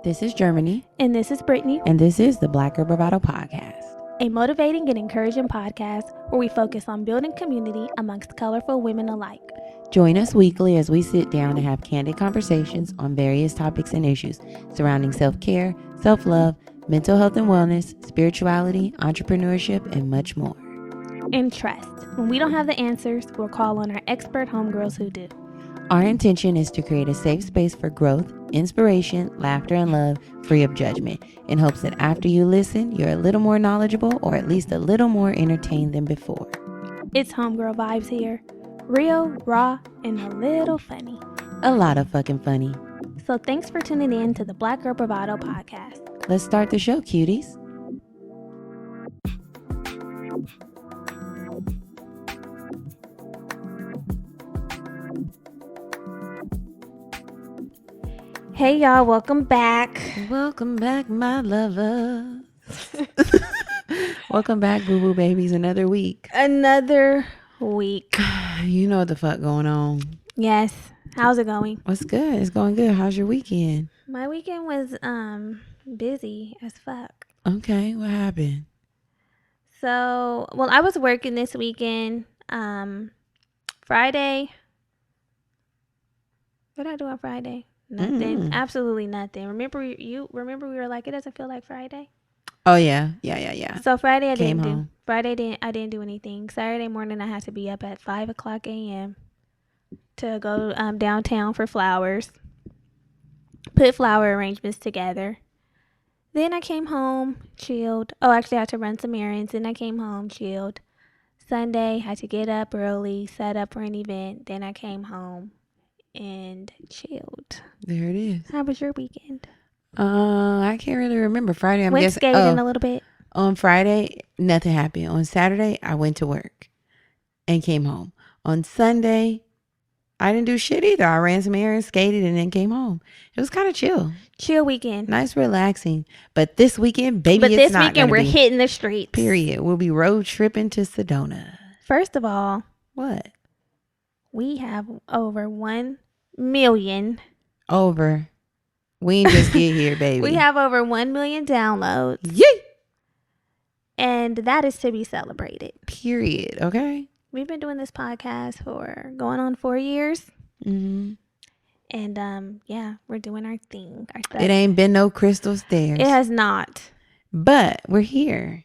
This is Germany. And this is Brittany. And this is the Black Girl Bravado podcast. A motivating and encouraging podcast where we focus on building community amongst colorful women alike. Join us weekly as we sit down and have candid conversations on various topics and issues surrounding self-care, self-love, mental health and wellness, spirituality, entrepreneurship, and much more. And trust, when we don't have the answers, we'll call on our expert homegirls who do. Our intention is to create a safe space for growth, inspiration, laughter, and love, free of judgment, in hopes that after you listen, you're a little more knowledgeable or at least a little more entertained than before. It's homegirl vibes here. Real, raw, and a little funny. A lot of fucking funny. So thanks for tuning in to the Black Girl Bravado podcast. Let's start the show, cuties. Hey y'all, welcome back. Welcome back, my lovers. Welcome back, boo-boo babies. Another week. Another week. You know what the fuck going on. Yes. How's it going? What's good? It's going good. How's your weekend? My weekend was busy as fuck. Okay, what happened? So, well, I was working this weekend. Friday. What did I do on Friday? Nothing. Absolutely nothing. Remember we were like, it doesn't feel like Friday? Oh yeah. Yeah. So Friday I Came didn't home. I didn't do anything. Saturday morning I had to be up at 5:00 a.m. to go downtown for flowers. Put flower arrangements together. Then I came home, chilled. Oh, actually I had to run some errands. Then I came home, chilled. Sunday, had to get up early, set up for an event. Then I came home and chilled. There it is. How was your weekend? I can't really remember. Friday, I'm went guessing. Skating a little bit. On Friday, nothing happened. On Saturday, I went to work and came home. On Sunday, I didn't do shit either. I ran some errands, skated, and then came home. It was kind of chill. Chill weekend. Nice, relaxing. But this weekend, baby, but it's this not weekend gonna we're be. hitting the streets. Period. We'll be road tripping to Sedona. First of all, What? we have over 1 million. Over. We ain't just get here, baby. We have over 1 million downloads. Yay! And that is to be celebrated. Period. Okay? We've been doing this podcast for going on 4 years. Mm-hmm. And yeah, we're doing our thing. Our stuff. It ain't been no crystal stairs. It has not. But we're here.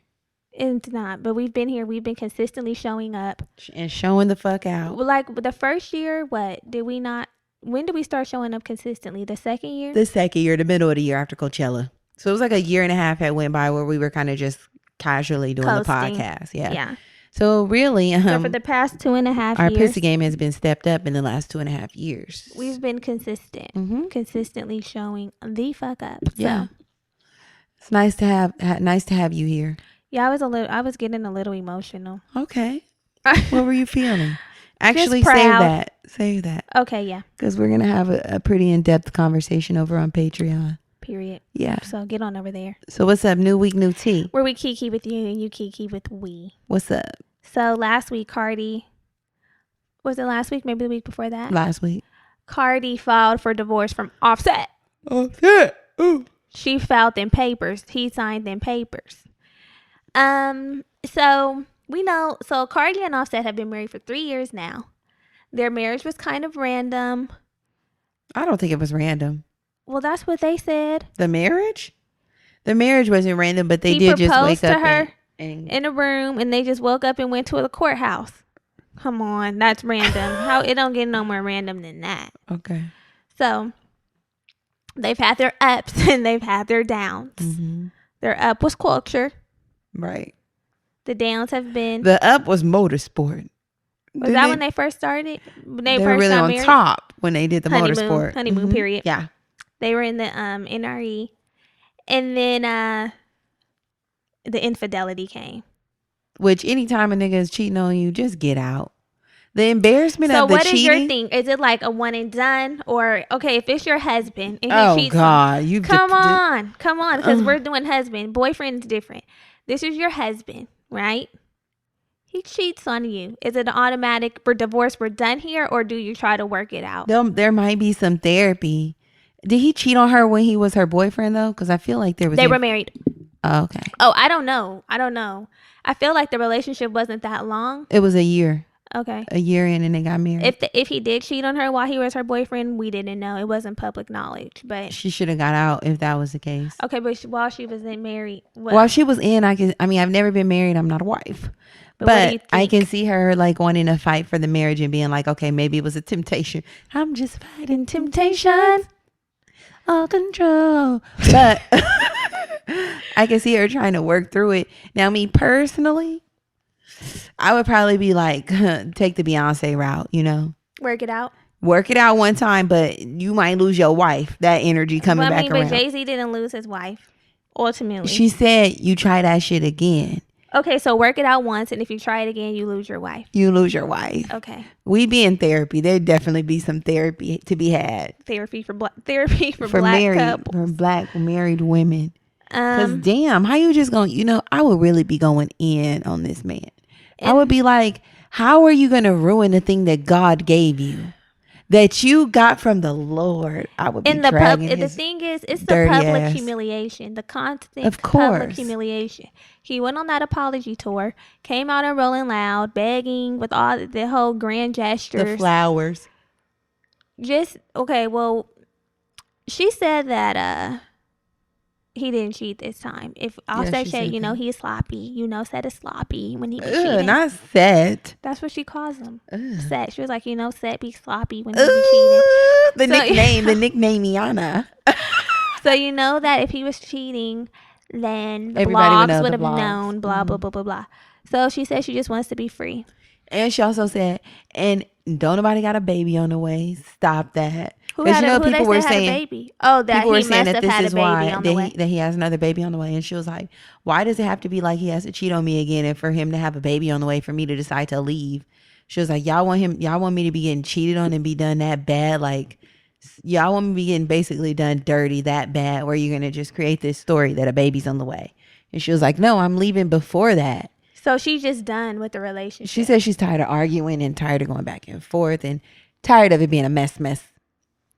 It's not. But we've been here. We've been consistently showing up. And showing the fuck out. Well, like the first year, when did we start showing up consistently? The second year? The second year, the middle of the year after Coachella. So it was like a year and a half had went by where we were kind of just casually doing Coasting. the podcast. Yeah. Yeah. So really, So for the past 2.5 our years, pussy game has been stepped up in the last 2.5 years. we've been consistent. Mm-hmm. Consistently showing the fuck up. Yeah. So, It's nice to have you here. yeah, I was getting a little emotional. Okay. What were you feeling? Actually, proud. Save that. Okay, yeah. Because we're going to have a pretty in-depth conversation over on Patreon. Period. Yeah. So get on over there. So what's up? New week, new tea. Where we kiki with you and you kiki with we. What's up? So last week, was it last week? Maybe the week before that? Last week. Cardi filed for divorce from Offset. Oh, yeah. Ooh. She filed them papers. He signed them papers. So we know, so Cardi and Offset have been married for 3 years now. Their marriage was kind of random. I don't think it was random. Well, that's what they said. The marriage? The marriage wasn't random, but they He did just proposed wake to up her and in a room, and they just woke up and went to the courthouse. Come on, that's random. How it don't get no more random than that. okay. So they've had their ups and they've had their downs. Mm-hmm. Their up was culture. Right. The downs have been. The up was motorsport. Was that when they first started? When they were first really got on married? top when they did the motorsport. Honeymoon Mhm. period. Yeah. They were in the NRE, and then the infidelity came. Which anytime a nigga is cheating on you, just get out. The embarrassment So of the what cheating. is your thing? Is it like a one and done, or okay, if it's your husband and he Oh cheats God, you come on, because we're doing husband. Boyfriend is different. This is your husband, right? He cheats on you. Is it an automatic, we're divorced, we're done here, or do you try to work it out? There might be some therapy Did he cheat on her when he was her boyfriend though? Because I feel like They were married. Oh, okay. Oh, I don't know. I feel like the relationship wasn't that long. It was a year. Okay. A year in and they got married. If he did cheat on her while he was her boyfriend, we didn't know. It wasn't public knowledge. But she should have got out if that was the case. Okay, but while she was in married, while she was in, I've never been married. I'm not a wife. But I can see her like wanting to fight for the marriage and being like, okay, maybe it was a temptation. I'm just fighting temptation. All control. But I can see her trying to work through it. Now, me personally, I would probably be like, take the Beyonce route, you know? Work it out one time, but you might lose your wife. That energy coming back around. But Jay-Z didn't lose his wife, ultimately. She said, you try that shit again. Okay, so work it out once, and if you try it again, you lose your wife. Okay. We be in therapy. There'd definitely be some therapy to be had. Therapy for black couples. For black married women. Because damn, how you just going, I would really be going in on this man. I would be like, how are you going to ruin the thing that God gave you? That you got from the Lord. I would be dragging the thing is, it's the public humiliation, the constant public humiliation. He went on that apology tour, came out and Rolling Loud, begging with all the whole grand gestures. The flowers. Well, she said that he didn't cheat this time. If Offset said, he's sloppy. Set is sloppy when he be cheating. Not Set. That's what she calls him. Set. She was like, Set be sloppy when he be cheating. The nickname Iana. So you know that if he was cheating, then the blogs would have known, blah, blah, blah, blah, blah. So she said she just wants to be free. And she also said, and don't nobody got a baby on the way. Stop that. People were saying had a baby. Oh, that he must have had a baby on the way. That he has another baby on the way. And she was like, why does it have to be like he has to cheat on me again and for him to have a baby on the way for me to decide to leave? She was like, y'all want me to be getting cheated on and be done that bad? Like, y'all want me to be getting basically done dirty that bad where you're going to just create this story that a baby's on the way? And she was like, no, I'm leaving before that. So she's just done with the relationship. She said she's tired of arguing and tired of going back and forth and tired of it being a mess.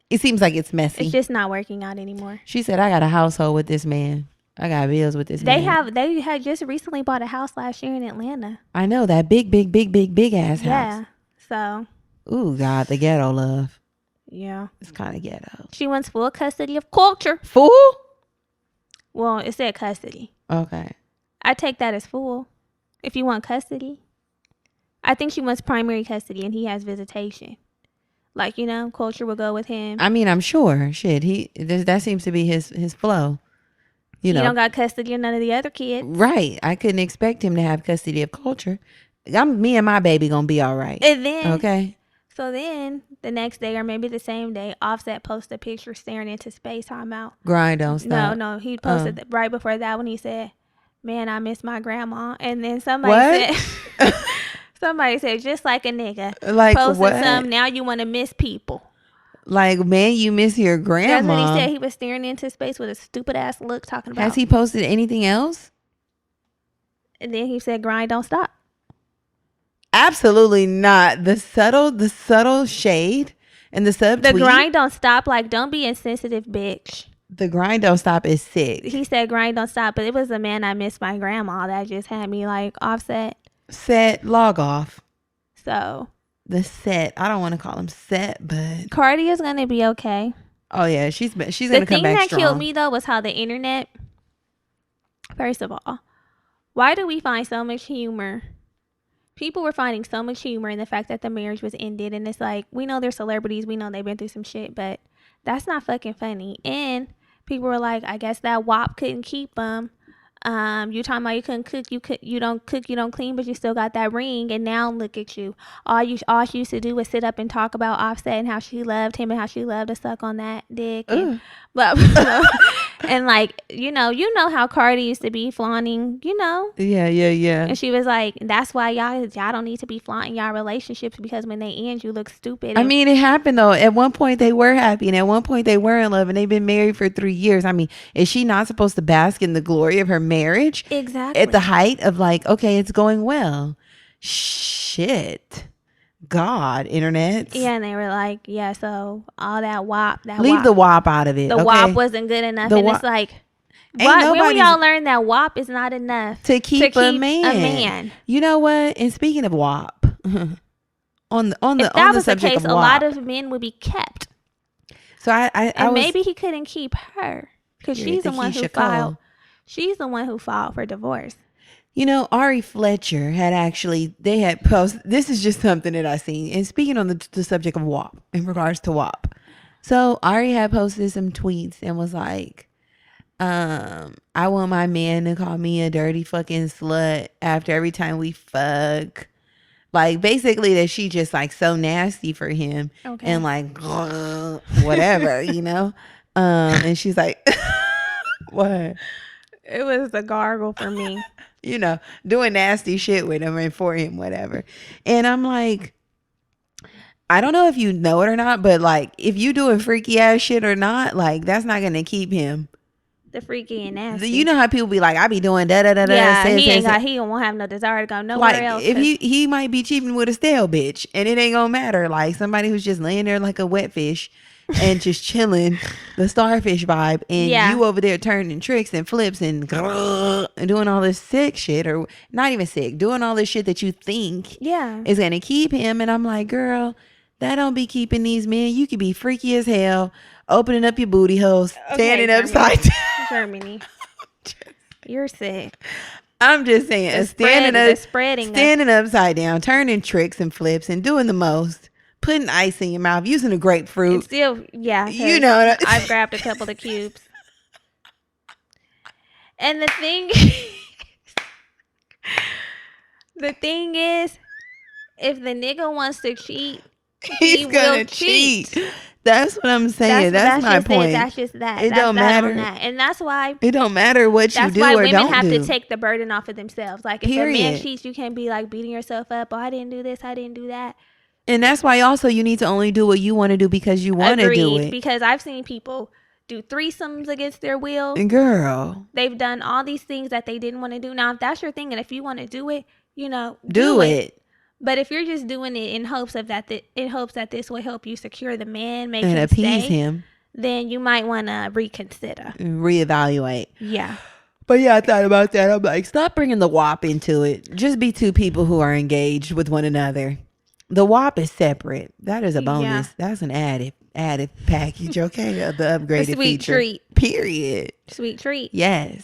It seems like it's messy. It's just not working out anymore. She said, I got a household with this man. I got bills with this man. They had just recently bought a house last year in Atlanta. I know, that big ass house. Yeah. So. Ooh, God, the ghetto love. Yeah. It's kind of ghetto. She wants full custody of Culture. Full? Well, it said custody. Okay. I take that as full. If you want custody. I think she wants primary custody and he has visitation. Like, Culture will go with him. I mean, I'm sure. Shit, that seems to be his flow. He don't got custody of none of the other kids. Right. I couldn't expect him to have custody of Culture. Me and my baby gonna be all right. And then, okay. So then, the next day or maybe the same day, Offset posted a picture staring into space. I'm out. Grind don't stop. No. He posted right before that when he said, man, I miss my grandma. And then somebody said... Somebody said, just like a nigga. Like posted what? Some, now you want to miss people. Like, man, you miss your grandma. That's what he said. He was staring into space with a stupid ass look talking about. Has he posted anything else? And then he said, grind don't stop. Absolutely not. The subtle shade and the subtweet. The grind don't stop. Like, don't be insensitive, bitch. The grind don't stop is sick. He said grind don't stop, but it was a man I miss my grandma that just had me like Offset. Set, log off. So the Set, I don't want to call him Set, but Cardi is gonna be okay. Oh yeah, she's gonna come back strong. The thing that killed me though was how the internet. First of all, why do we find so much humor? People were finding so much humor in the fact that the marriage was ended, and it's like, we know they're celebrities, we know they've been through some shit, but that's not fucking funny. And people were like, I guess that WAP couldn't keep them. You talking about you couldn't cook, you don't cook, you don't clean, but you still got that ring, and now look at you. All she used to do was sit up and talk about Offset and how she loved him and how she loved to suck on that dick. And, and like, you know how Cardi used to be flaunting, Yeah. And she was like, that's why y'all don't need to be flaunting y'all relationships, because when they end, you look stupid. I mean, it happened though. At one point they were happy, and at one point they were in love, and they've been married for 3 years. I mean, is she not supposed to bask in the glory of her marriage? Exactly. At the height of like, okay, it's going well. Shit. God, internet. Yeah, and they were like, yeah, so all that WAP, Leave the WAP out of it. The okay? WAP wasn't good enough. The and WAP, it's like, ain't when will nobody's y'all learn that WAP is not enough to keep a man? You know what? And speaking of WAP, on the subject of WAP, a lot of men would be kept. So I was, maybe he couldn't keep her because she's the one who filed. She's the one who filed for divorce. You know, Ari Fletcher they had posted, this is just something that I seen. And speaking on the subject of WAP, in regards to WAP. So Ari had posted some tweets and was like, I want my man to call me a dirty fucking slut after every time we fuck. Like, basically that she just like so nasty for him. Okay. And like, whatever, you know? And she's like, what? It was the gargle for me. You know, doing nasty shit with him and for him, whatever. And I'm like, I don't know if you know it or not, but like, if you doing freaky ass shit or not, like, that's not going to keep him. The freaky and nasty. You know how people be like, I be doing da da da da. Yeah, he won't have no desire to go nowhere else. If he might be cheating with a stale bitch, and it ain't gonna matter. Like somebody who's just laying there like a wet fish and just chilling, the starfish vibe, and you over there turning tricks and flips and doing all this sick shit, or not even sick, doing all this shit that you think is gonna keep him. And I'm like, girl, that don't be keeping these men. You could be freaky as hell, opening up your booty holes, standing upside down. Germany, you're sick. I'm just saying, standing upside down, turning tricks and flips, and doing the most, putting ice in your mouth, using a grapefruit. It's still, you know, I've grabbed a couple of cubes. And the thing is, if the nigga wants to cheat, he will cheat. That's what I'm saying. That's my point. That's just that. It don't matter. And that's why it don't matter what you do or don't do. That's why women have to take the burden off of themselves. Like if a man cheats, you can't be like beating yourself up. Oh, I didn't do this. I didn't do that. And that's why also you need to only do what you want to do because you want to do it. Because I've seen people do threesomes against their will. And girl, they've done all these things that they didn't want to do. Now, if that's your thing and if you want to do it, you know, do it. But if you're just doing it in hopes that this will help you secure the man, make him appease him, then you might want to reconsider, reevaluate. Yeah. But yeah, I thought about that. I'm like, stop bringing the WAP into it. Just be two people who are engaged with one another. The WAP is separate. That is a bonus. Yeah. That's an added package. Okay, the upgraded sweet feature. Treat. Period. Sweet treat. Yes.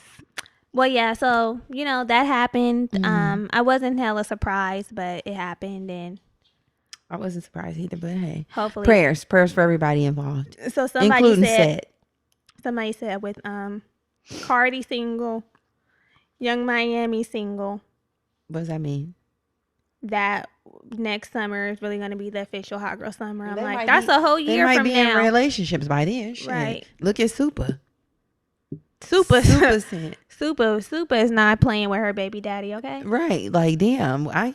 Well, yeah, so, you know, that happened. I wasn't hella surprised, but it happened, and I wasn't surprised either, but hey. Hopefully. Prayers for everybody involved. So somebody said with Cardi single, Young Miami single. What does that mean? That next summer is really going to be the official hot girl summer. I'm like, that's a whole year from now. They might be in relationships by then. Shit. Right. Look at Super is not playing with her baby daddy, okay? Right. Like, damn, I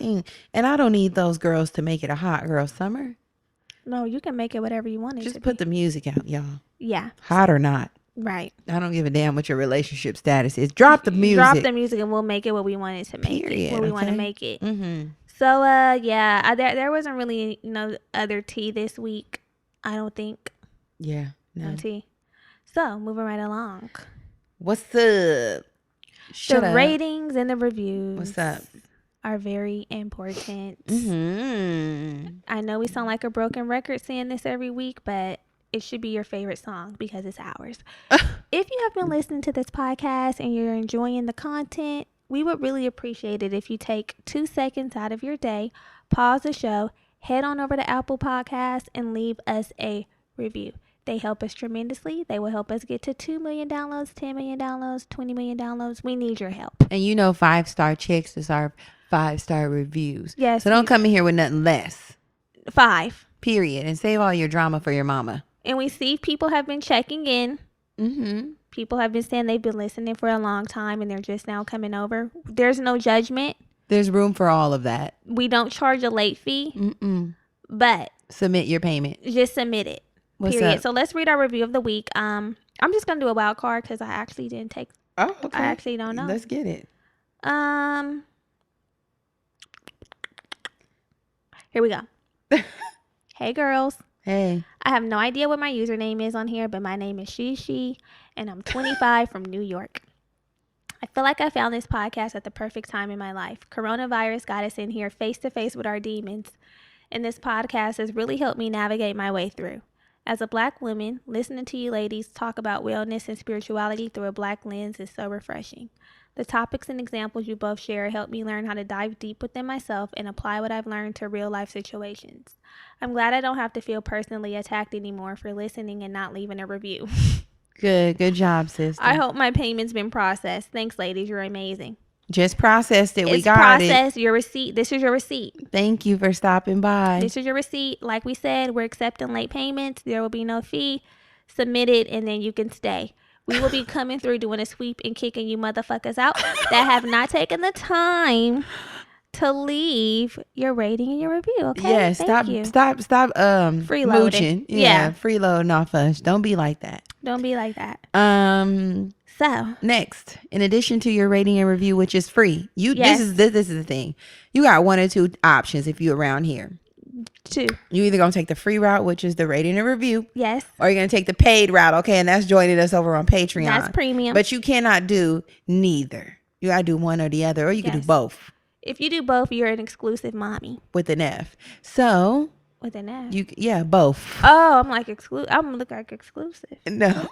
don't need those girls to make it a hot girl summer. No, you can make it whatever you want it Just to put be. the music out, y'all. Yeah. Hot or not. Right. I don't give a damn what your relationship status is. Drop the music. Drop the music and we'll make it what we want it to make it. What we want to make it. Mm-hmm. So, there wasn't really no other tea this week, I don't think. Yeah. No tea. So, moving right along. What's up? The ratings and the reviews. What's up? Are very important. Mm-hmm. I know we sound like a broken record saying this every week, but it should be your favorite song because it's ours. If you have been listening to this podcast and you're enjoying the content, we would really appreciate it if you take 2 seconds out of your day, pause the show, head on over to Apple Podcasts and leave us a review. They help us tremendously. They will help us get to 2 million downloads, 10 million downloads, 20 million downloads. We need your help. And you know 5-star chicks deserve 5-star reviews. Yes. So don't come in here with nothing less. 5. Period. And save all your drama for your mama. And we see people have been checking in. Mm-hmm. People have been saying they've been listening for a long time and they're just now coming over. There's no judgment. There's room for all of that. We don't charge a late fee. Mm-mm. But submit your payment. Just submit it. What's period. Up? So let's read our review of the week. I'm just gonna do a wild card because I actually didn't take. Oh, okay. I actually don't know. Let's get it. Here we go. Hey, girls. Hey. I have no idea what my username is on here, but my name is Shishi, and I'm 25 from New York. I feel like I found this podcast at the perfect time in my life. Coronavirus got us in here face to face with our demons, and this podcast has really helped me navigate my way through. As a black woman, listening to you ladies talk about wellness and spirituality through a black lens is so refreshing. The topics and examples you both share help me learn how to dive deep within myself and apply what I've learned to real life situations. I'm glad I don't have to feel personally attacked anymore for listening and not leaving a review. Good job, sister. I hope my payment's been processed. Thanks, ladies. You're amazing. Just processed it. We It's got processed. Your receipt. This is your receipt. Thank you for stopping by. This is your receipt. Like we said, we're accepting late payments. There will be no fee. Submit it, and then you can stay. We will be coming through doing a sweep and kicking you motherfuckers out that have not taken the time to leave your rating and your review. Okay. Yeah, stop freeloading. mooching. Yeah. Freeloading off us. Don't be like that. Don't be like that. So next, in addition to your rating and review, which is free, Yes. this is the thing. You got one or two options if you're around here. Two. You either gonna take the free route, which is the rating and review, Yes. or you're gonna take the paid route, okay? And that's joining us over on Patreon. That's premium. But you cannot do neither. You gotta do one or the other, or you can do Yes. both If you do both, you're an exclusive mommy. with an F. So With an F. both. Oh, I'm like exclusive. I'm look like exclusive. No.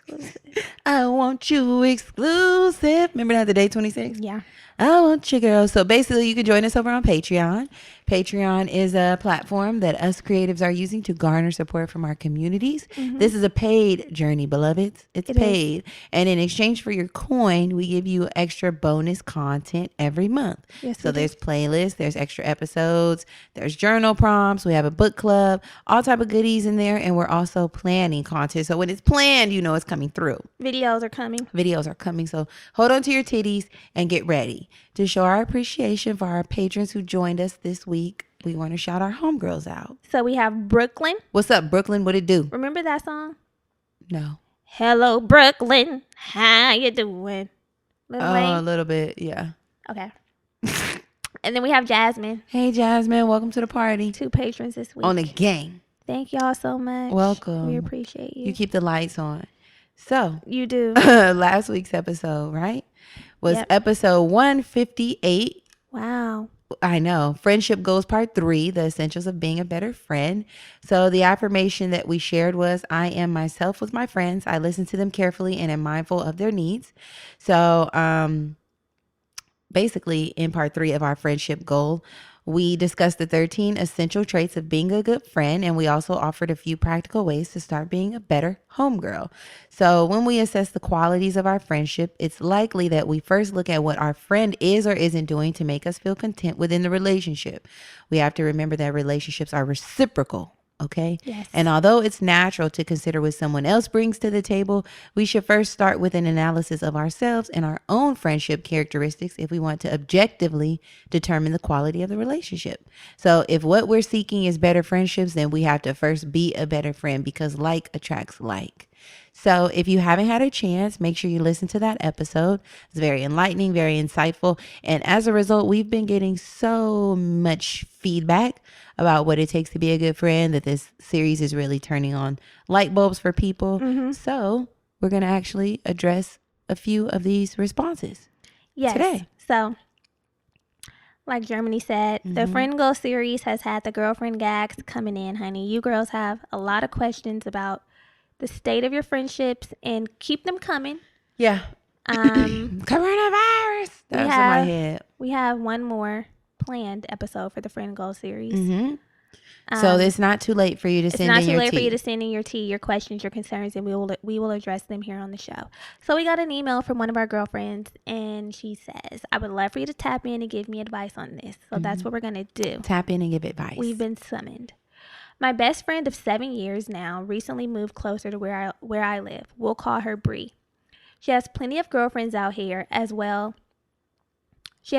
Exclusive. I want you exclusive. Remember that the day 26? Yeah. I want you, girl. So basically, you can join us over on Patreon. Patreon is a platform that us creatives are using to garner support from our communities. Mm-hmm. This is a paid journey, beloveds. It's paid. And in exchange for your coin, we give you extra bonus content every month. Yes, So we do. there's playlists, there's extra episodes, there's journal prompts. We have a book club, all type of goodies in there. And we're also planning content. So when it's planned, you know it's coming through. Videos are coming. Videos are coming. So hold on to your titties and get ready. To show our appreciation for our patrons who joined us this week, we want to shout our homegirls out. So we have Brooklyn. What's up, Brooklyn? What it do? Remember that song? No. Hello, Brooklyn. How you doing? Lil Oh, a Wayne? little bit. Yeah. Okay. And then we have Jasmine. Hey, Jasmine. Welcome to the party. 2 patrons this week. On the gang. Thank y'all so much. Welcome. We appreciate you. You keep the lights on. So, You do. last week's episode, right? Was Yep. episode 158. Wow. I know. Friendship Goals Part 3, the essentials of being a better friend. So the affirmation that we shared was, I am myself with my friends. I listen to them carefully and am mindful of their needs. So basically in Part 3 of our friendship goal, we discussed the 13 essential traits of being a good friend, and we also offered a few practical ways to start being a better homegirl. So when we assess the qualities of our friendship, it's likely that we first look at what our friend is or isn't doing to make us feel content within the relationship. We have to remember that relationships are reciprocal. Okay. Yes. And although it's natural to consider what someone else brings to the table, we should first start with an analysis of ourselves and our own friendship characteristics if we want to objectively determine the quality of the relationship. So if what we're seeking is better friendships, then we have to first be a better friend, because like attracts like. So if you haven't had a chance, make sure you listen to that episode. It's very enlightening, very insightful. And as a result, we've been getting so much feedback about what it takes to be a good friend that this series is really turning on light bulbs for people. Mm-hmm. So we're going to actually address a few of these responses today. So, like Germany said, the Friend Goal series has had the girlfriend gags coming in, honey. You girls have a lot of questions about the state of your friendships, and keep them coming. Yeah. Coronavirus. That's in my head. We have one more planned episode for the Friend Goal series. Mm-hmm. So it's not too late for you to send in your tea. It's not too late for you to send in your tea, your questions, your concerns, and we will address them here on the show. So we got an email from one of our girlfriends, and she says, I would love for you to tap in and give me advice on this. So that's what we're going to do. Tap in and give advice. We've been summoned. My best friend of 7 years now recently moved closer to where I live. We'll call her Bree. She has plenty of girlfriends out here as well. One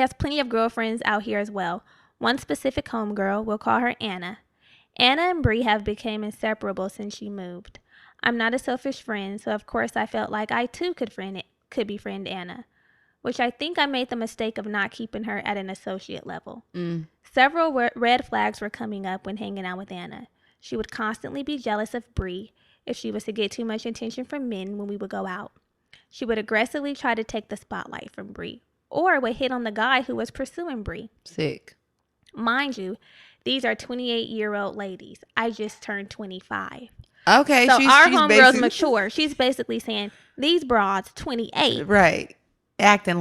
specific homegirl, we'll call her Anna. Anna and Bree have become inseparable since she moved. I'm not a selfish friend, so of course I felt like I too could befriend Anna. which I think I made the mistake of not keeping her at an associate level. Several red flags were coming up when hanging out with Anna. She would constantly be jealous of Bree if she was to get too much attention from men when we would go out. She would aggressively try to take the spotlight from Bree, or would hit on the guy who was pursuing Bree. Sick. Mind you, these are 28-year-old ladies. I just turned 25. Okay, so our she's homegirl's mature. She's basically saying, these broads, 28. Right. Acting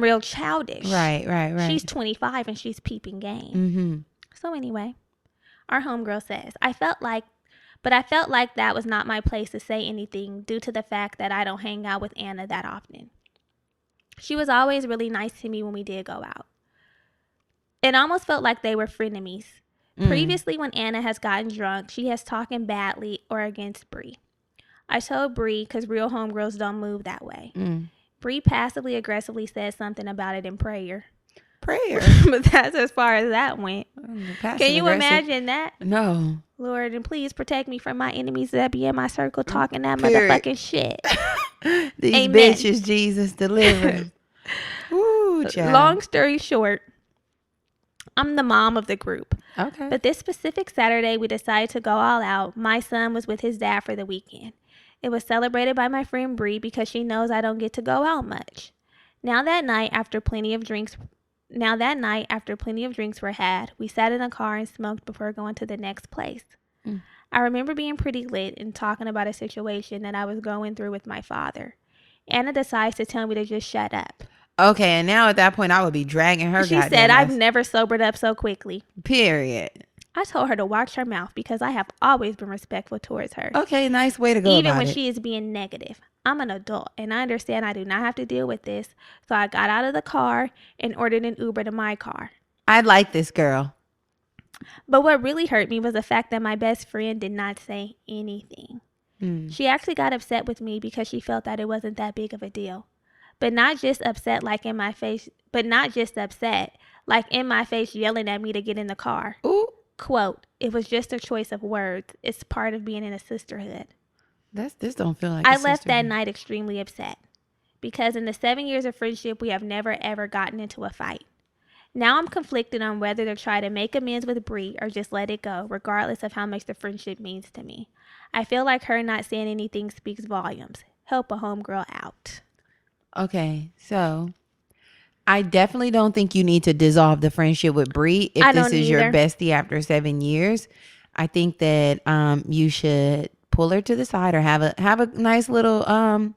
real childish. Right. She's 25 and she's peeping game. Mm-hmm. So anyway, our homegirl says, I felt like that was not my place to say anything due to the fact that I don't hang out with Anna that often. She was always really nice to me when we did go out. It almost felt like they were frenemies. Previously, when Anna has gotten drunk, she has talking badly or against Bree. I told Bree, because real homegirls don't move that way. Bree passively aggressively said something about it in prayer. But that's as far as that went. Can you imagine that? No. Lord, and please protect me from my enemies that be in my circle talking that motherfucking shit. These Amen. bitches, Jesus, deliver. Ooh, child. Long story short, I'm the mom of the group. Okay. But this specific Saturday, we decided to go all out. My son was with his dad for the weekend. It was celebrated by my friend Bree because she knows I don't get to go out much. Now that night, after plenty of drinks were had, we sat in a car and smoked before going to the next place. I remember being pretty lit and talking about a situation that I was going through with my father. Anna decides to tell me to just shut up. Okay, and now at that point, I would be dragging her. She said, I've never sobered up so quickly. Period. I told her to watch her mouth because I have always been respectful towards her. Okay, nice way to go even about when it. she is being negative. I'm an adult and I understand I do not have to deal with this. So I got out of the car and ordered an Uber to my car. I like this girl. But what really hurt me was the fact that my best friend did not say anything. She actually got upset with me because she felt that it wasn't that big of a deal. But not just upset like in my face yelling at me to get in the car. Ooh. Quote, it was just a choice of words. It's part of being in a sisterhood. This don't feel like I left that night extremely upset because in the 7 years of friendship, we have never ever gotten into a fight. Now I'm conflicted on whether to try to make amends with Bree or just let it go, regardless of how much the friendship means to me. I feel like her not saying anything speaks volumes. Help a homegirl out. Okay, so I definitely don't think you need to dissolve the friendship with Bree if this is your bestie after 7 years. I think that you should pull her to the side or have a nice little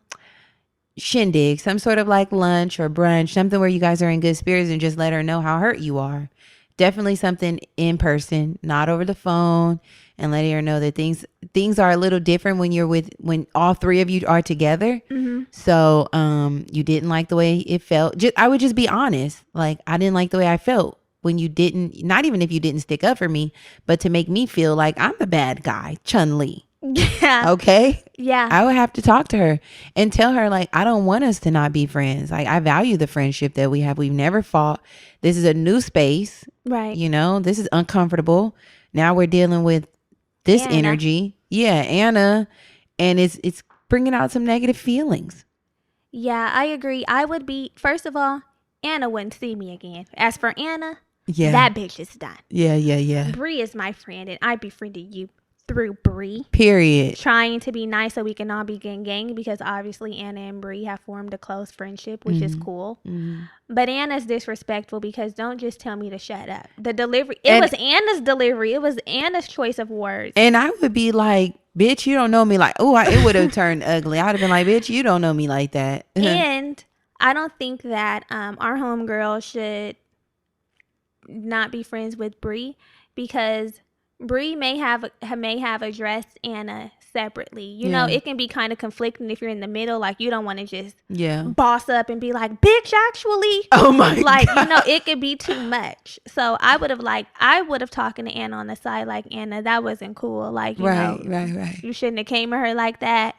shindig, some sort of like lunch or brunch, something where you guys are in good spirits, and just let her know how hurt you are. Definitely something in person, not over the phone, and letting her know that things are a little different when all three of you are together. So you didn't like the way it felt. I would just be honest. Like, I didn't like the way I felt when you didn't, not even if you didn't stick up for me, but to make me feel like I'm the bad guy, Chun-Li. Yeah. Okay. Yeah. I would have to talk to her and tell her, like, I don't want us to not be friends. Like, I value the friendship that we have. We've never fought. This is a new space. Right. You know, this is uncomfortable. Now we're dealing with this energy. Yeah, Anna. And it's bringing out some negative feelings. Yeah, I agree. I would be, first of all, Anna wouldn't see me again. As for Anna, that bitch is done. Yeah. Bree is my friend, and I befriended you through Bree. Period. Trying to be nice so we can all be gang because obviously Anna and Bree have formed a close friendship, which is cool. But Anna's disrespectful because don't just tell me to shut up. The delivery, it was Anna's delivery. It was Anna's choice of words. And I would be like, bitch, you don't know me like, it would have turned ugly. I would have been like, bitch, you don't know me like that. And I don't think that our homegirl should not be friends with Bree because Bree may have addressed Anna separately. You know, it can be kind of conflicting if you're in the middle. Like, you don't want to just boss up and be like, bitch, actually. Oh my God. God. You know, it could be too much. So I would have talking to Anna on the side like, Anna, that wasn't cool. Like, you know, right. You shouldn't have came at her like that.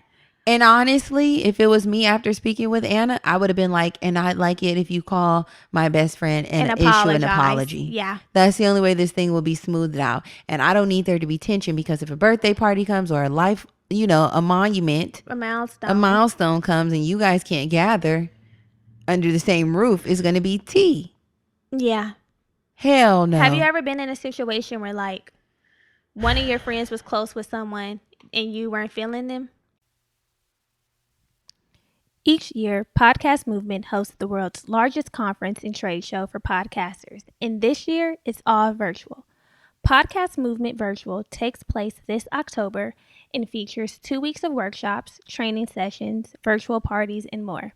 And honestly, if it was me after speaking with Anna, I would have been like, and I'd like it if you call my best friend and issue an apology. Yeah. That's the only way this thing will be smoothed out. And I don't need there to be tension because if a birthday party comes or a life, you know, a monument, a milestone comes and you guys can't gather, under the same roof is going to be tea. Yeah. Hell no. Have you ever been in a situation where like one of your friends was close with someone and you weren't feeling them? Each year, Podcast Movement hosts the world's largest conference and trade show for podcasters, and this year it's all virtual. Podcast Movement Virtual takes place this October and features 2 weeks of workshops, training sessions, virtual parties, and more.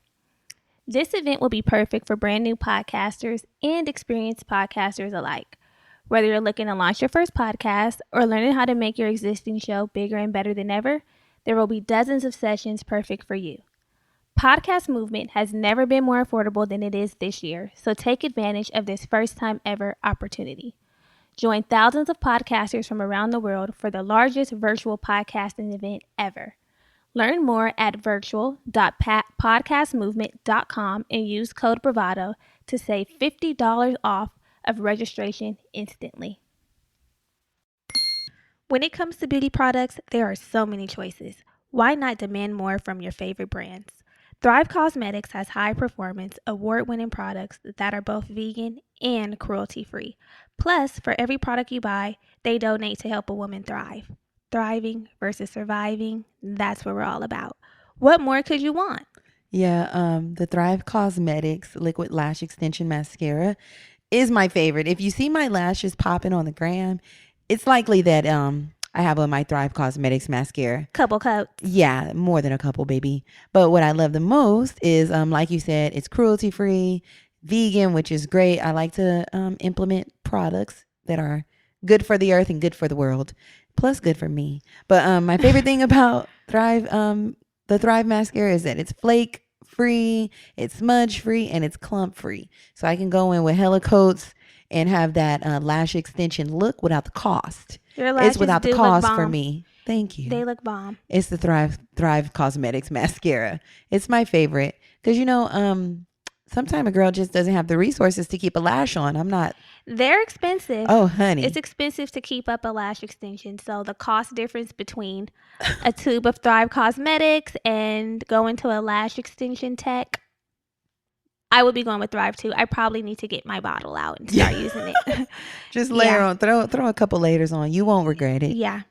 This event will be perfect for brand new podcasters and experienced podcasters alike. Whether you're looking to launch your first podcast or learning how to make your existing show bigger and better than ever, there will be dozens of sessions perfect for you. Podcast Movement has never been more affordable than it is this year, so take advantage of this first-time ever opportunity. Join thousands of podcasters from around the world for the largest virtual podcasting event ever. Learn more at virtual.podcastmovement.com and use code Bravado to save $50 off of registration instantly. When it comes to beauty products, there are so many choices. Why not demand more from your favorite brands? Thrive Cosmetics has high-performance, award-winning products that are both vegan and cruelty-free. Plus, for every product you buy, they donate to help a woman thrive. Thriving versus surviving, that's what we're all about. What more could you want? Yeah, the Thrive Cosmetics Liquid Lash Extension Mascara is my favorite. If you see my lashes popping on the gram, it's likely that I have on my Thrive Cosmetics mascara. Couple coats. Yeah, more than a couple, baby. But what I love the most is, like you said, it's cruelty-free, vegan, which is great. I like to implement products that are good for the earth and good for the world, plus good for me. But my favorite thing about Thrive, the Thrive mascara is that it's flake-free, it's smudge-free, and it's clump-free. So I can go in with hella coats and have that lash extension look without the cost. Your lashes it's without the cost for me. Thank you. They look bomb. It's the Thrive Cosmetics mascara. It's my favorite because sometimes a girl just doesn't have the resources to keep a lash on. They're expensive. Oh, honey. It's expensive to keep up a lash extension. So the cost difference between a tube of Thrive Cosmetics and going to a lash extension tech, I would be going with Thrive too. I probably need to get my bottle out and start using it. Just layer on, throw a couple layers on. You won't regret it. Yeah.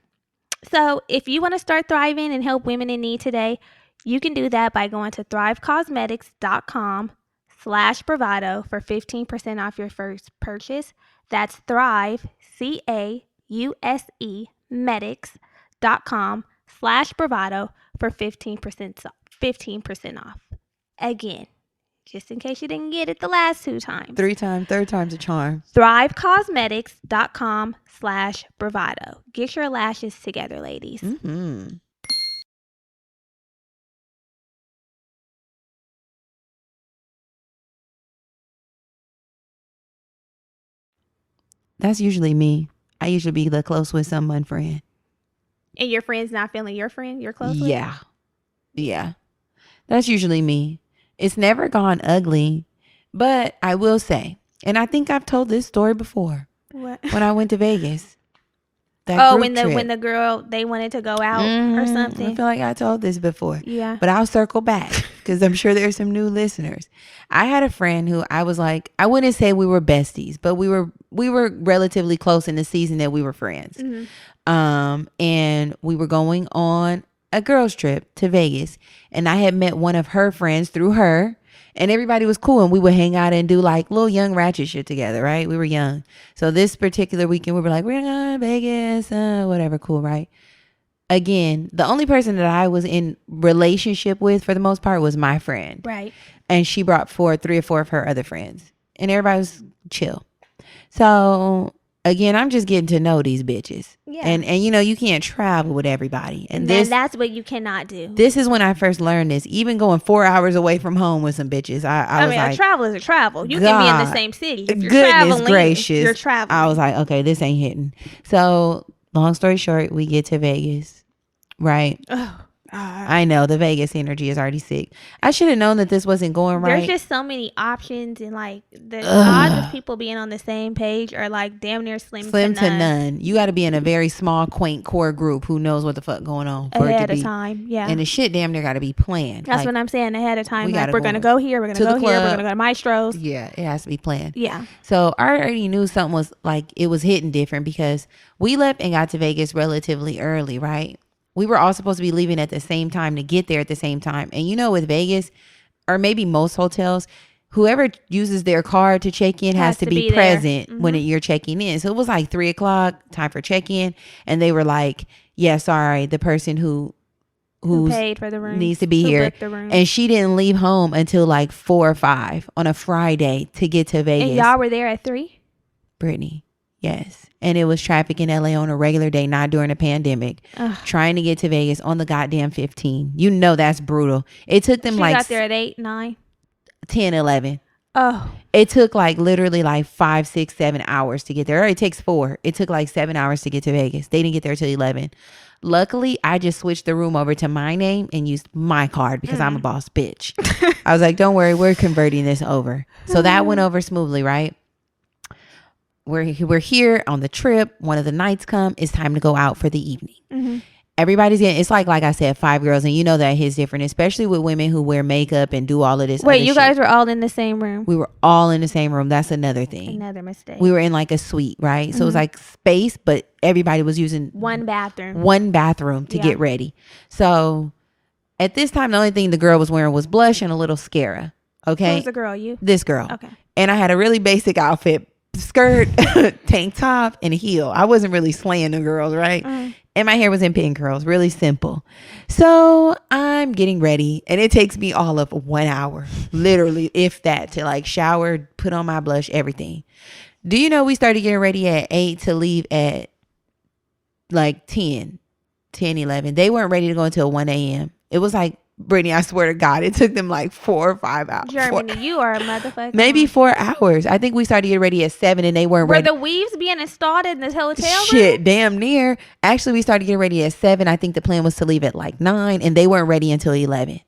So if you want to start thriving and help women in need today, you can do that by going to thrivecosmetics.com/bravado for 15% off your first purchase. That's Thrive, CAUSE, medics.com/bravado for 15% off. Again, just in case you didn't get it the last 2 times. Third time's a charm. thrivecosmetics.com/bravado. Get your lashes together, ladies. Mm-hmm. That's usually me. I usually be the close with someone friend. And your friend's not feeling your friend you're close with? Yeah. That's usually me. It's never gone ugly, but I will say, and I think I've told this story before. What? When I went to Vegas. When the girl, they wanted to go out or something. I feel like I told this before. Yeah. But I'll circle back because I'm sure there's some new listeners. I had a friend who I was like, I wouldn't say we were besties, but we were relatively close in the season that we were friends. Mm-hmm. And we were going on a girls trip to Vegas, and I had met one of her friends through her, and everybody was cool, and we would hang out and do like little young ratchet shit together, right? We were young. So this particular weekend we were like, we're going to Vegas, whatever, cool, right? Again, the only person that I was in relationship with for the most part was my friend. Right. And she brought 3 or 4 of her other friends, and everybody was chill. So again, I'm just getting to know these bitches. Yeah. And you can't travel with everybody. And that's what you cannot do. This is when I first learned this. Even going 4 hours away from home with some bitches, I was like, a travel is a travel. You can be in the same city. If you're goodness gracious, you're traveling. I was like, okay, this ain't hitting. So long story short, we get to Vegas, right? Oh. I know the Vegas energy is already sick. I should have known that this wasn't going right. There's just so many options, and like the odds of people being on the same page are like damn near slim to none. You got to be in a very small, quaint core group who knows what the fuck going on for ahead of time. Yeah, and the shit damn near got to be planned. That's what I'm saying, ahead of time. Like we're gonna go here, we're gonna go here, we're gonna go to Maestro's. Yeah, it has to be planned. Yeah. So I already knew something was like it was hitting different because we left and got to Vegas relatively early, right? We were all supposed to be leaving at the same time to get there at the same time. And you know, with Vegas, or maybe most hotels, whoever uses their card to check in has to be present when you're checking in. So it was like 3:00, time for check-in. And they were like, yeah, sorry, the person who paid for the room needs to be here. And she didn't leave home until like 4 or 5 on a Friday to get to Vegas. And y'all were there at 3? Brittany, yes. And it was traffic in LA on a regular day, not during a pandemic. Ugh. Trying to get to Vegas on the goddamn 15. You know that's brutal. It took them she got there at 8, 9, 10, 11. Oh. It took like literally like 5, 6, 7 hours to get there. Or it takes 4. It took like 7 hours to get to Vegas. They didn't get there till 11. Luckily, I just switched the room over to my name and used my card because I'm a boss bitch. I was like, don't worry, we're converting this over. So that went over smoothly, right? We're here on the trip. One of the nights come. It's time to go out for the evening. Mm-hmm. Everybody's getting, it's like I said, 5 girls. And you know that hits different, especially with women who wear makeup and do all of this. Wait, you guys were all in the same room? We were all in the same room. That's another thing. Another mistake. We were in like a suite, right? So it was like space, but everybody was using one bathroom to get ready. So at this time, the only thing the girl was wearing was blush and a little mascara. Okay. Who's the girl? You? This girl. Okay. And I had a really basic outfit. Skirt, tank top, and a heel. I wasn't really slaying the girls, right? And my hair was in pin curls, really simple. So I'm getting ready, and it takes me all of 1 hour, literally, if that, to like shower, put on my blush, everything. Do you know we started getting ready at 8 to leave at like 10, 11. They weren't ready to go until 1 a.m. It was like, Brittany, I swear to God, it took them like 4 or 5 hours. Germany, you are a motherfucker. Maybe 4 hours. I think we started getting ready at 7 and they weren't ready. Were the weaves being installed in this hotel room? Shit, damn near. Actually, we started getting ready at 7. I think the plan was to leave at like 9 and they weren't ready until 11.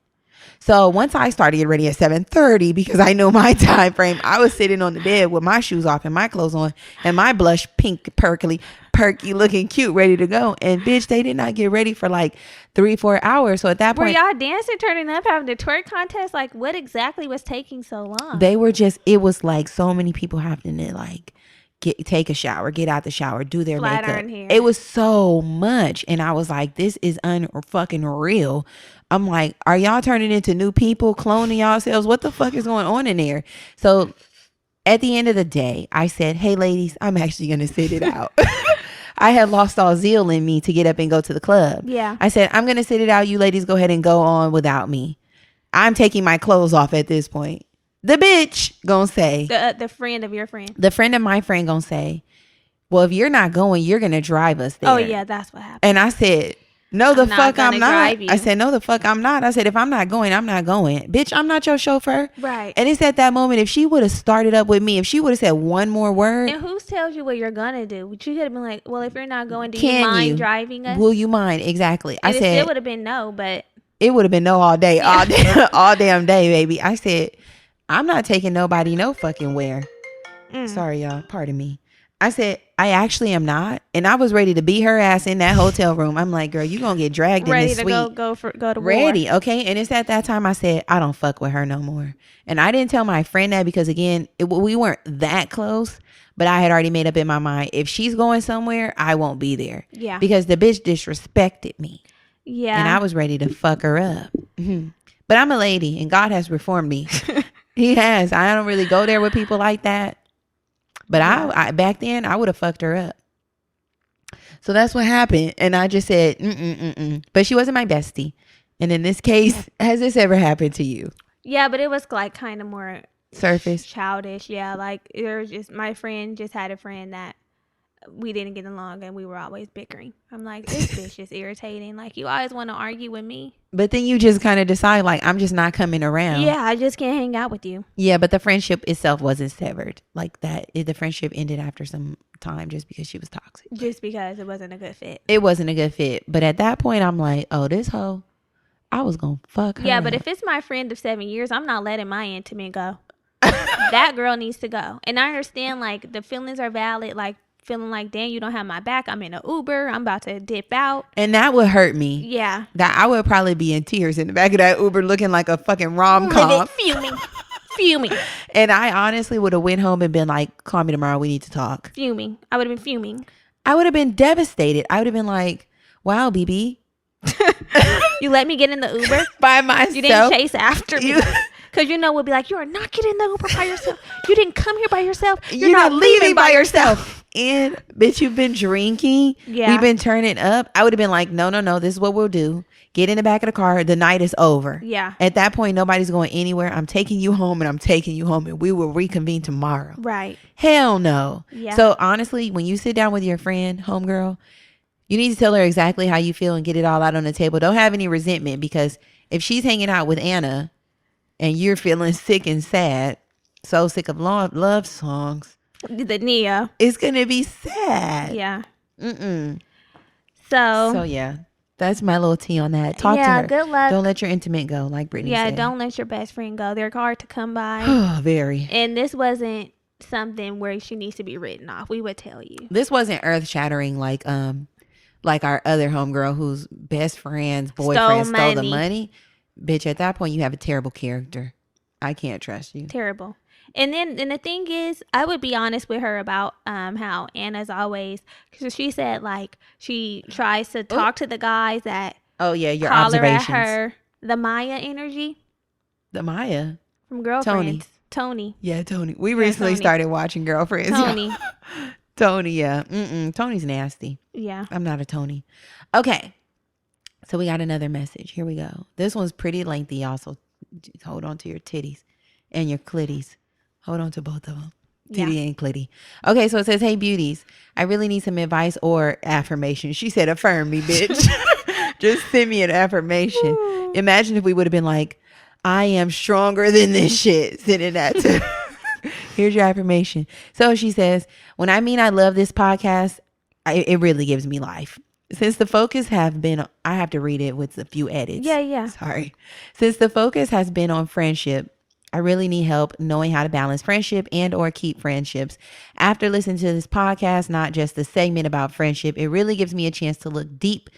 So once I started getting ready at 7:30, because I know my time frame, I was sitting on the bed with my shoes off and my clothes on and my blush pink, perky looking cute, ready to go. And bitch, they did not get ready for like 3-4 hours. So at that point, were y'all dancing, turning up, having the twerk contest? Like, what exactly was taking so long? They were just, it was like so many people having to like take a shower, get out the shower, do their flat makeup. iron hair. It was so much. And I was like, this is fucking real. I'm like, are y'all turning into new people, cloning yourselves? What the fuck is going on in there? So at the end of the day, I said, hey ladies, I'm actually going to sit it out. I had lost all zeal in me to get up and go to the club. Yeah. I said, I'm going to sit it out. You ladies go ahead and go on without me. I'm taking my clothes off at this point. The bitch gonna say. The friend of your friend. The friend of my friend gonna say, well, if you're not going, you're going to drive us there. Oh, yeah, that's what happened. And I said, no, the fuck I'm not. You. I said, no, the fuck I'm not. I said, if I'm not going, I'm not going. Bitch, I'm not your chauffeur. Right. And it's at that moment, if she would have started up with me, if she would have said one more word. And who tells you what you're going to do? You could have been like, well, if you're not going, do you mind driving us? Will you mind? Exactly. And I said. It would have been no, but. It would have been no all day, all damn day, baby. I said, I'm not taking nobody no fucking where. Sorry, y'all. Pardon me. I said, I actually am not. And I was ready to beat her ass in that hotel room. I'm like, girl, you going to get dragged in this suite. Ready to go to war. Ready, okay? And it's at that time I said, I don't fuck with her no more. And I didn't tell my friend that because, again, we weren't that close. But I had already made up in my mind, if she's going somewhere, I won't be there. Yeah. Because the bitch disrespected me. Yeah. And I was ready to fuck her up. Mm-hmm. But I'm a lady and God has reformed me. He has. I don't really go there with people like that. But I back then, I would have fucked her up. So that's what happened. And I just said, But she wasn't my bestie. And in this case, has this ever happened to you? Yeah, but it was like kind of more surface, childish. Yeah, like it was just, my friend just had a friend that we didn't get along and we were always bickering. I'm like, this bitch is irritating. Like, you always want to argue with me. But then you just kind of decide, like, I'm just not coming around. Yeah, I just can't hang out with you. Yeah, but the friendship itself wasn't severed. Like that, the friendship ended after some time just because she was toxic. Just because it wasn't a good fit. It wasn't a good fit. But at that point, I'm like, oh, this hoe. I was gonna fuck her. Yeah, but up. if it's my friend of 7 years, I'm not letting my intimate go. That girl needs to go. And I understand, like, the feelings are valid, like feeling like, damn, you don't have my back. I'm in an Uber. I'm about to dip out. And that would hurt me. Yeah. That I would probably be in tears in the back of that Uber looking like a fucking rom-com. Fuming. And I honestly would have went home and been like, call me tomorrow. We need to talk. Fuming. I would have been fuming. I would have been devastated. I would have been like, wow, BB. You let me get in the Uber? By myself. You didn't chase after me. Because we'll be like, you are not getting in the Uber by yourself. You didn't come here by yourself. You're not leaving by yourself. And bitch, you've been drinking. Yeah. We've been turning up. I would have been like, no. This is what we'll do. Get in the back of the car. The night is over. Yeah. At that point, nobody's going anywhere. I'm taking you home and we will reconvene tomorrow. Right. Hell no. Yeah. So honestly, when you sit down with your friend, homegirl, you need to tell her exactly how you feel and get it all out on the table. Don't have any resentment, because if she's hanging out with Anna and you're feeling sick and sad, so sick of love songs, the Nia, it's going to be sad. Yeah. Mm-mm. So yeah, that's my little tea on that. Talk to her. Good luck. Don't let your intimate go, like Brittany said. Yeah, don't let your best friend go. They're hard to come by. Oh, very. And this wasn't something where she needs to be written off. We would tell you. This wasn't earth-shattering like our other homegirl whose best friend's boyfriend stole the money. Bitch, at that point, you have a terrible character. I can't trust you. Terrible. And the thing is, I would be honest with her about how Anna's always, because she said, like, she tries to talk to the guys that your holler observations. at her. The Maya energy. The Maya? From Girlfriends. Tony. Yeah, Tony. We recently started watching Girlfriends. Tony. Tony, yeah. Tony's nasty. Yeah. I'm not a Tony. Okay. So we got another message. Here we go. This one's pretty lengthy, y'all. So just hold on to your titties and your clitties. Hold on to both of them. Titty and clitty. Okay, so it says, hey, beauties. I really need some advice or affirmation. She said, affirm me, bitch. Just send me an affirmation. Ooh. Imagine if we would have been like, I am stronger than this shit. Sending that to here's your affirmation. So she says, when I mean I love this podcast, it really gives me life. Since the focus have been, I have to read it with a few edits. Yeah. Sorry. Since the focus has been on friendship, I really need help knowing how to balance friendship and or keep friendships. After listening to this podcast, not just the segment about friendship, it really gives me a chance to look deep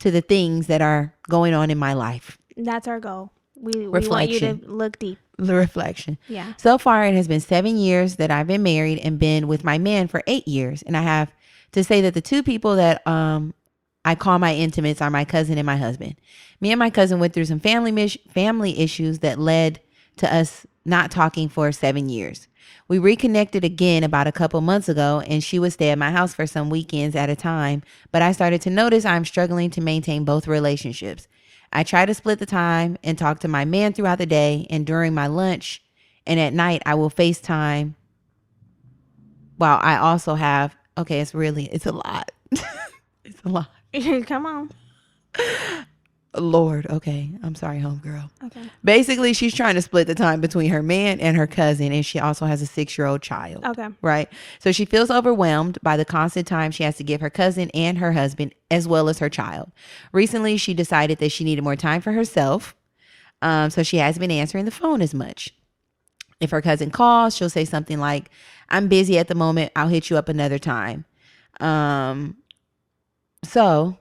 to the things that are going on in my life. That's our goal. We want you to look deep. The reflection. Yeah. So far, it has been 7 years that I've been married and been with my man for 8 years. And I have to say that the two people that I call my intimates are my cousin and my husband. Me and my cousin went through some family issues that led to us not talking for 7 years. We reconnected again about a couple months ago, and she would stay at my house for some weekends at a time. But I started to notice I'm struggling to maintain both relationships. I try to split the time and talk to my man throughout the day and during my lunch, and at night I will FaceTime. While I also have, it's a lot. It's a lot. Come on. Lord, okay. I'm sorry, homegirl. Okay. Basically, she's trying to split the time between her man and her cousin, and she also has a 6-year-old child. Okay. Right? So she feels overwhelmed by the constant time she has to give her cousin and her husband, as well as her child. Recently, she decided that she needed more time for herself, so she hasn't been answering the phone as much. If her cousin calls, she'll say something like, I'm busy at the moment. I'll hit you up another time. So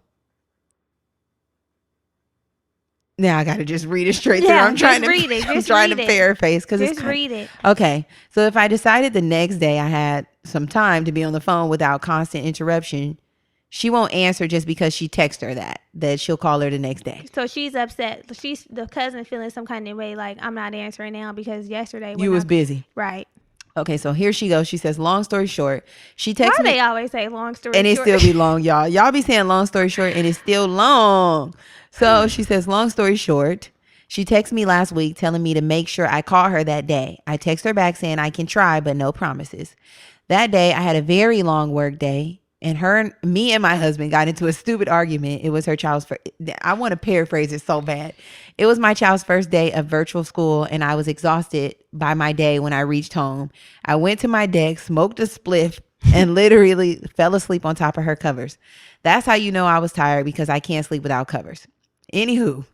now I got to just read it straight through. I'm trying to paraphrase because it's read it. Okay. So if I decided the next day I had some time to be on the phone without constant interruption, she won't answer just because she texts her that she'll call her the next day. So she's upset. She's the cousin feeling some kind of way, like, I'm not answering now because yesterday you was busy. Right. Okay, so here she goes. She says, long story short, she texts me. Why they always say long story and short? And it still be long, y'all. Y'all be saying long story short and it's still long. So she says, long story short, she texted me last week telling me to make sure I call her that day. I text her back saying I can try, but no promises. That day, I had a very long work day. And me and my husband got into a stupid argument. It was her child's first. I want to paraphrase it so bad. It was my child's first day of virtual school, and I was exhausted by my day when I reached home. I went to my deck, smoked a spliff, and literally fell asleep on top of her covers. That's how you know I was tired, because I can't sleep without covers. Anywho,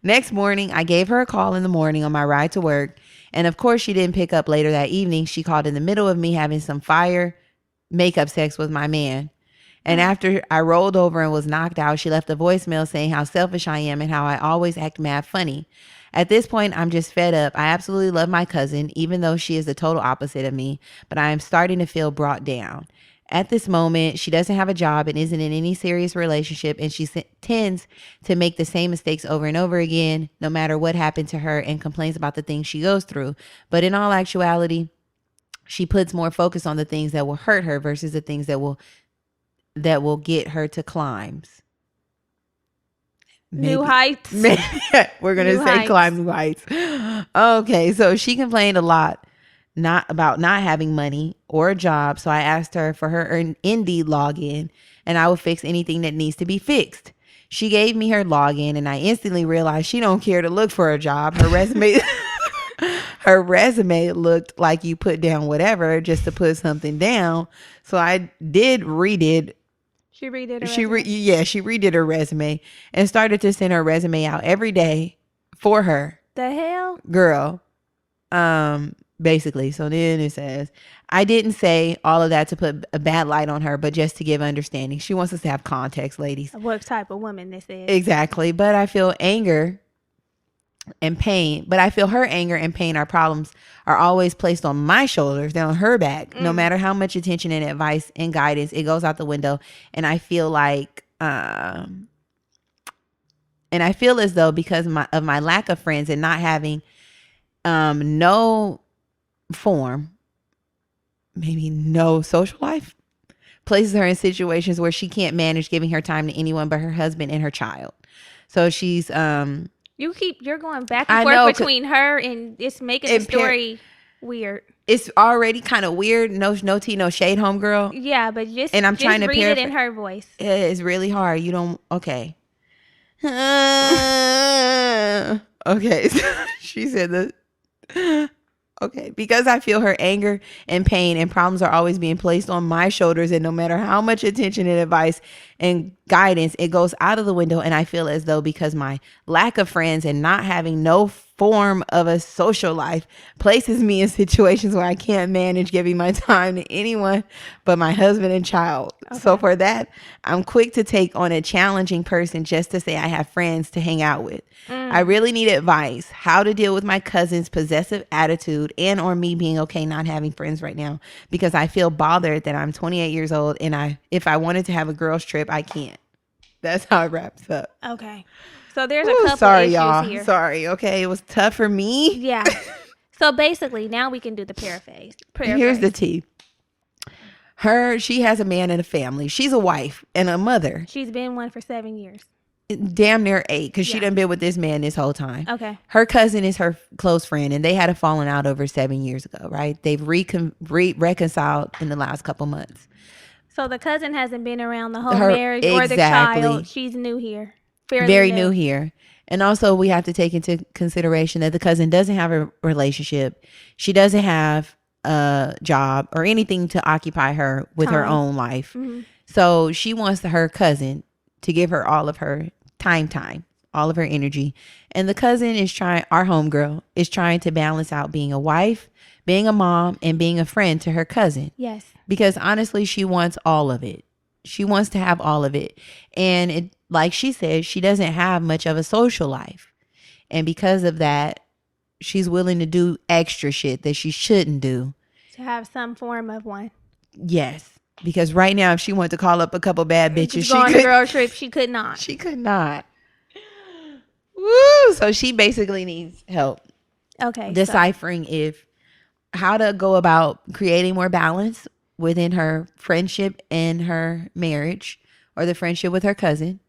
Next morning, I gave her a call in the morning on my ride to work. And of course, she didn't pick up later that evening. She called in the middle of me having some fire makeup sex with my man. And after I rolled over and was knocked out, she left a voicemail saying how selfish I am and how I always act mad funny. At this point, I'm just fed up. I absolutely love my cousin, even though she is the total opposite of me, but I am starting to feel brought down. At this moment, she doesn't have a job and isn't in any serious relationship, and she tends to make the same mistakes over and over again, no matter what happened to her, and complains about the things she goes through. But in all actuality, she puts more focus on the things that will hurt her versus the things that will get her to climbs. New heights. We're going to say climb new heights. Okay, so she complained a lot about not having money or a job. So I asked her for her Indeed login and I will fix anything that needs to be fixed. She gave me her login and I instantly realized she don't care to look for a job. Her resume her resume looked like you put down whatever just to put something down. So I did redid. She redid her resume? She redid her resume and started to send her resume out every day for her. The hell? Girl. Basically. So then it says, I didn't say all of that to put a bad light on her, but just to give understanding. She wants us to have context, ladies. What type of woman this is. Exactly. But I feel anger and pain, but I feel her anger and pain, our problems are always placed on my shoulders, they're on her back. No matter how much attention and advice and guidance, it goes out the window. And I feel like, and I feel as though because of my lack of friends and not having no form, maybe no social life, places her in situations where she can't manage giving her time to anyone but her husband and her child. So she's you're going back and forth between her and it's making the story weird. It's already kind of weird. No tea, no shade, homegirl. Yeah, but just and I'm trying to read it in her voice. It's really hard. You don't. Okay. Okay. She said that. Okay, because I feel her anger and pain and problems are always being placed on my shoulders, and no matter how much attention and advice and guidance, it goes out of the window. And I feel as though because my lack of friends and not having no form of a social life places me in situations where I can't manage giving my time to anyone but my husband and child. Okay. So for that, I'm quick to take on a challenging person just to say I have friends to hang out with. I really need advice how to deal with my cousin's possessive attitude and or me being okay not having friends right now, because I feel bothered that I'm 28 years old and if I wanted to have a girls trip, I can't. That's how it wraps up. Okay. So there's a couple issues y'all. Here. Sorry. Okay. It was tough for me. Yeah. So basically now we can do the paraphrase. Here's the tea. She has a man and a family. She's a wife and a mother. She's been one for 7 years. Damn near 8, because she done been with this man this whole time. Okay. Her cousin is her close friend, and they had a falling out over 7 years ago, right? They've reconciled in the last couple months. So the cousin hasn't been around the whole marriage or the child. She's new here. Very new here. And also we have to take into consideration that the cousin doesn't have a relationship. She doesn't have a job or anything to occupy her with her own life. Mm-hmm. So she wants her cousin to give her all of her time, all of her energy. And the cousin is our homegirl is trying to balance out being a wife, being a mom, and being a friend to her cousin. Yes. Because honestly, she wants all of it. She wants to have all of it. And it, like she said, she doesn't have much of a social life. And because of that, she's willing to do extra shit that she shouldn't do. To have some form of one. Yes. Because right now, if she wanted to call up a couple bad bitches, she could. On a girl trip, she could not. She could not. Woo! So she basically needs help. Okay. Deciphering how to go about creating more balance within her friendship and her marriage, or the friendship with her cousin,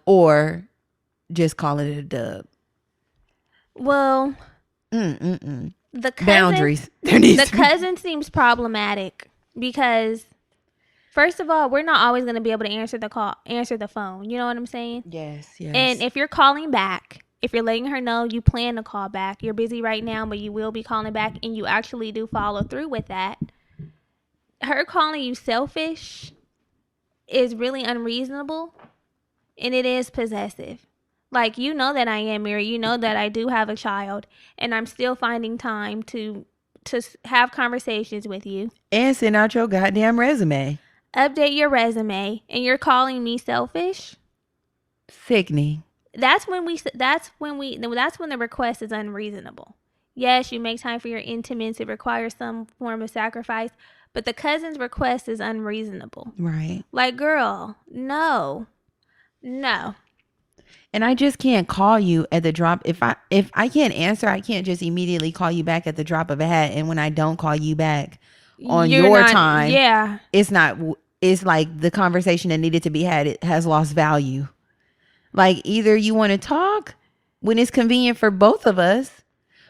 or just calling it a dub. Well, the cousin, boundaries. The cousin seems problematic because, first of all, we're not always going to be able to answer the phone. You know what I'm saying? Yes. And if you're calling back, if you're letting her know you plan to call back, you're busy right now, but you will be calling back, and you actually do follow through with that, her calling you selfish is really unreasonable, and it is possessive. Like, you know that I am married. You know that I do have a child, and I'm still finding time to have conversations with you. And send out your goddamn resume. Update your resume, and you're calling me selfish? Sickening. That's when the request is unreasonable. Yes, you make time for your intimates. It requires some form of sacrifice, but the cousin's request is unreasonable. Right. Like, girl, no. And I just can't call you at the drop. If I can't answer, I can't just immediately call you back at the drop of a hat. And when I don't call you back on your time, yeah, it's like the conversation that needed to be had, it has lost value. Like, either you want to talk when it's convenient for both of us,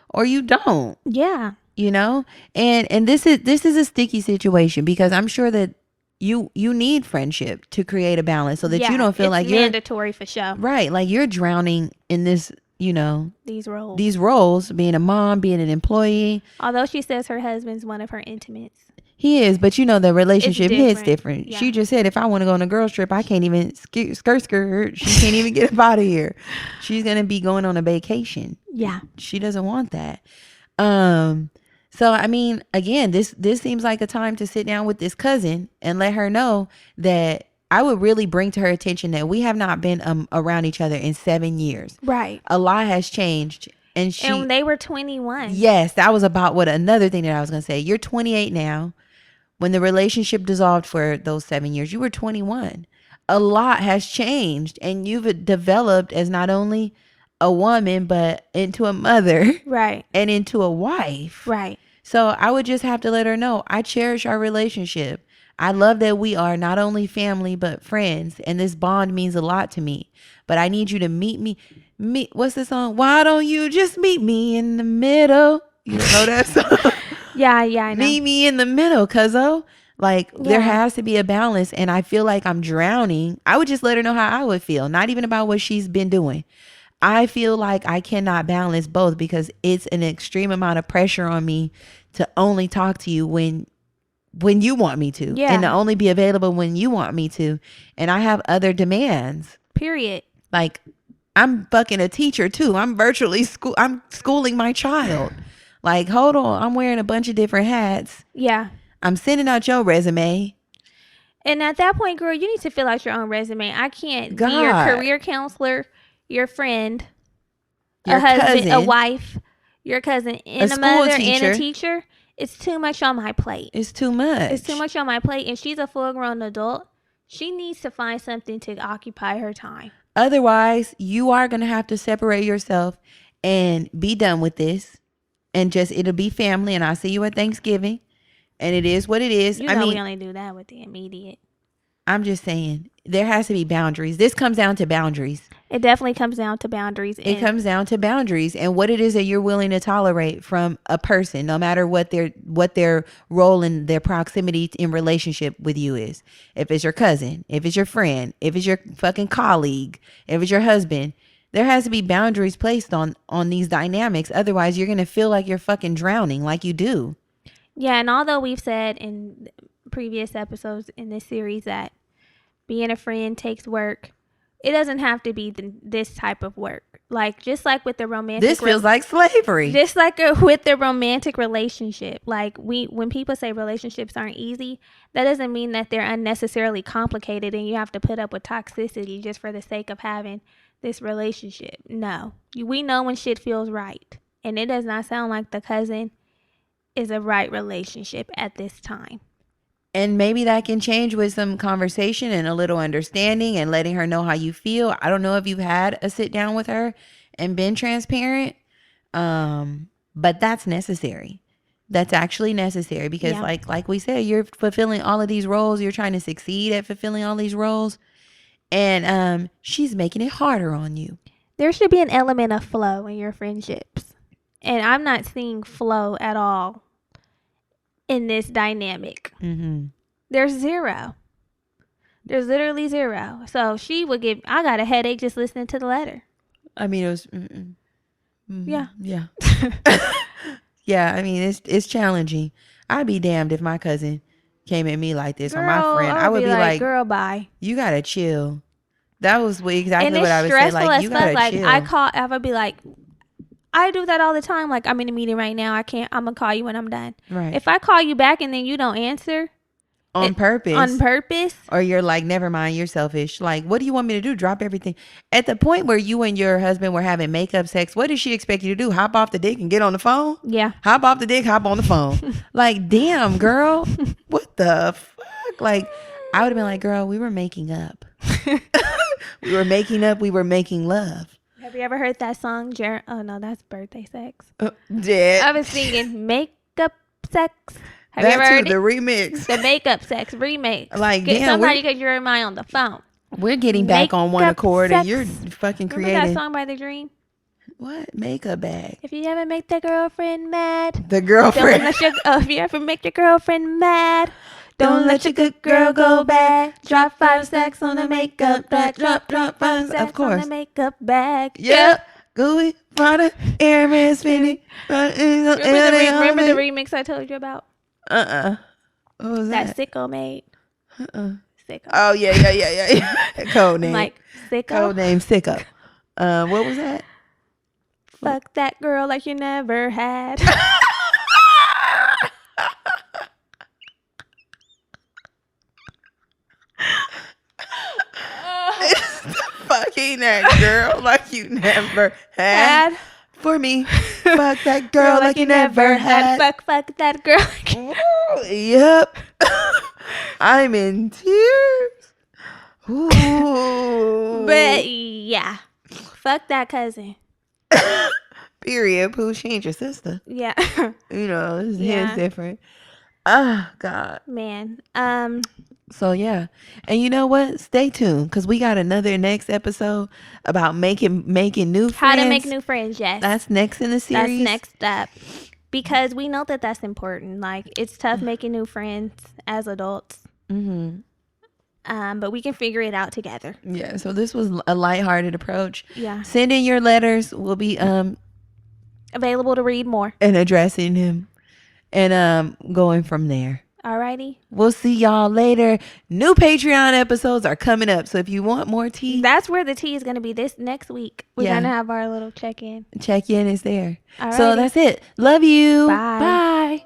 or you don't. Yeah. You know? And this is a sticky situation, because I'm sure that you need friendship to create a balance, so that you don't feel like you're mandatory for sure. Right. Like, you're drowning in this, these roles, being a mom, being an employee. Although she says her husband's one of her intimates. He is, but the relationship hits different. Yeah. She just said, if I want to go on a girls trip, I can't even skirt. She can't even get up out of here. She's going to be going on a vacation. Yeah. She doesn't want that. So, I mean, again, this seems like a time to sit down with this cousin and let her know that I would really bring to her attention that we have not been around each other in 7 years. Right. A lot has changed. And they were 21. Yes, that was about another thing that I was going to say. You're 28 now. When the relationship dissolved for those 7 years, you were 21. A lot has changed, and you've developed as not only a woman, but into a mother. Right. And into a wife. Right. So I would just have to let her know, I cherish our relationship. I love that we are not only family, but friends. And this bond means a lot to me. But I need you to meet me. What's the song? Why don't you just meet me in the middle? You know that song? Yeah, I know. Meet me in the middle, cuzzo. Like, there has to be a balance, and I feel like I'm drowning. I would just let her know how I would feel, not even about what she's been doing. I feel like I cannot balance both, because it's an extreme amount of pressure on me to only talk to you when you want me to, and to only be available when you want me to. And I have other demands. Period. Like, I'm fucking a teacher too. I'm virtually I'm schooling my child. Like, hold on, I'm wearing a bunch of different hats. Yeah. I'm sending out your resume. And at that point, girl, you need to fill out your own resume. I can't be your career counselor, your friend, your a husband, cousin, a wife, your cousin, and a mother, teacher, and a teacher. It's too much on my plate. It's too much. It's too much on my plate. And she's a full-grown adult. She needs to find something to occupy her time. Otherwise, you are going to have to separate yourself and be done with this. And it'll be family, and I'll see you at Thanksgiving. And it is what it is. We only do that with the immediate. I'm just saying, there has to be boundaries. This comes down to boundaries. It definitely comes down to boundaries. It comes down to boundaries and what it is that you're willing to tolerate from a person, no matter what their role in their proximity in relationship with you is. If it's your cousin, if it's your friend, if it's your fucking colleague, if it's your husband, there has to be boundaries placed on these dynamics. Otherwise, you're going to feel like you're fucking drowning like you do. Yeah, and although we've said in previous episodes in this series that being a friend takes work, it doesn't have to be this type of work. Like, just like with the romantic... This feels like slavery. Just like with the romantic relationship. Like, when people say relationships aren't easy, that doesn't mean that they're unnecessarily complicated and you have to put up with toxicity just for the sake of having this relationship. No. We know when shit feels right. And it does not sound like the cousin is a right relationship at this time. And maybe that can change with some conversation and a little understanding and letting her know how you feel. I don't know if you've had a sit down with her and been transparent, but that's necessary. That's actually necessary because like we said, you're fulfilling all of these roles. You're trying to succeed at fulfilling all these roles. And she's making it harder on you. There should be an element of flow in your friendships. And I'm not seeing flow at all in this dynamic. Mm-hmm. There's zero. There's literally zero. So I got a headache just listening to the letter. I mean, it was... Yeah. Yeah. Yeah, I mean, it's challenging. I'd be damned if my cousin came at me like this, or my friend. I would be like, girl, bye. You gotta chill. That was exactly And it's what I was saying. stressful Like, as you fuck. gotta Like, chill. I would be like, I do that all the time. Like, I'm in a meeting right now. I'm gonna call you when I'm done. Right. If I call you back and then you don't answer On purpose. Or you're like, never mind, you're selfish. Like, what do you want me to do? Drop everything. At the point where you and your husband were having makeup sex, what did she expect you to do? Hop off the dick and get on the phone? Yeah. Hop off the dick, hop on the phone. Like, damn, girl. What the fuck? Like, I would have been like, girl, we were making up. We were making up. We were making love. Have you ever heard that song? Oh, no, that's birthday sex. Dead. I was singing makeup sex. Have That you ever heard too, it? the remix. The makeup sex remix. Like, Get damn, somebody because you're mine on the phone. We're getting back on one Makeup accord, and sex. you're fucking Remember creating. that song by The Dream? What? Makeup bag. If you ever make the girlfriend mad. The girlfriend. If you ever make your girlfriend mad. Don't let your good girl go bad. Drop 5 stacks on the makeup bag. Drop 5 stacks on the makeup bag. Yep. Gooey, Prada, Hermes, Fendi. Remember the remix I told you about? What was that? That Sicko made. Sicko. Oh, yeah. Code name. Like, Sicko. Code name Sicko. What was that? Fuck that girl like you never had. Fucking that girl like you never had. For me. Fuck that girl like you never had. Fuck that girl. Ooh, yep. I'm in tears. Ooh. But yeah. Fuck that cousin. Period. Pooh, she ain't your sister. Yeah. You know, his Yeah. hand's different. Oh, God. Man. So, yeah. And you know what? Stay tuned, because we got another next episode about making new friends. How to make new friends, yes. That's next in the series. That's next up. Because we know that that's important. Like, it's tough making new friends as adults. But we can figure it out together. Yeah, so this was a lighthearted approach. Yeah. Send in your letters. We'll be available to read more. And addressing him. And going from there. Alrighty. We'll see y'all later. New Patreon episodes are coming up. So if you want more tea. That's where the tea is going to be this next week. We're going to have our little check-in. Check-in is there. Alrighty. So that's it. Love you. Bye. Bye.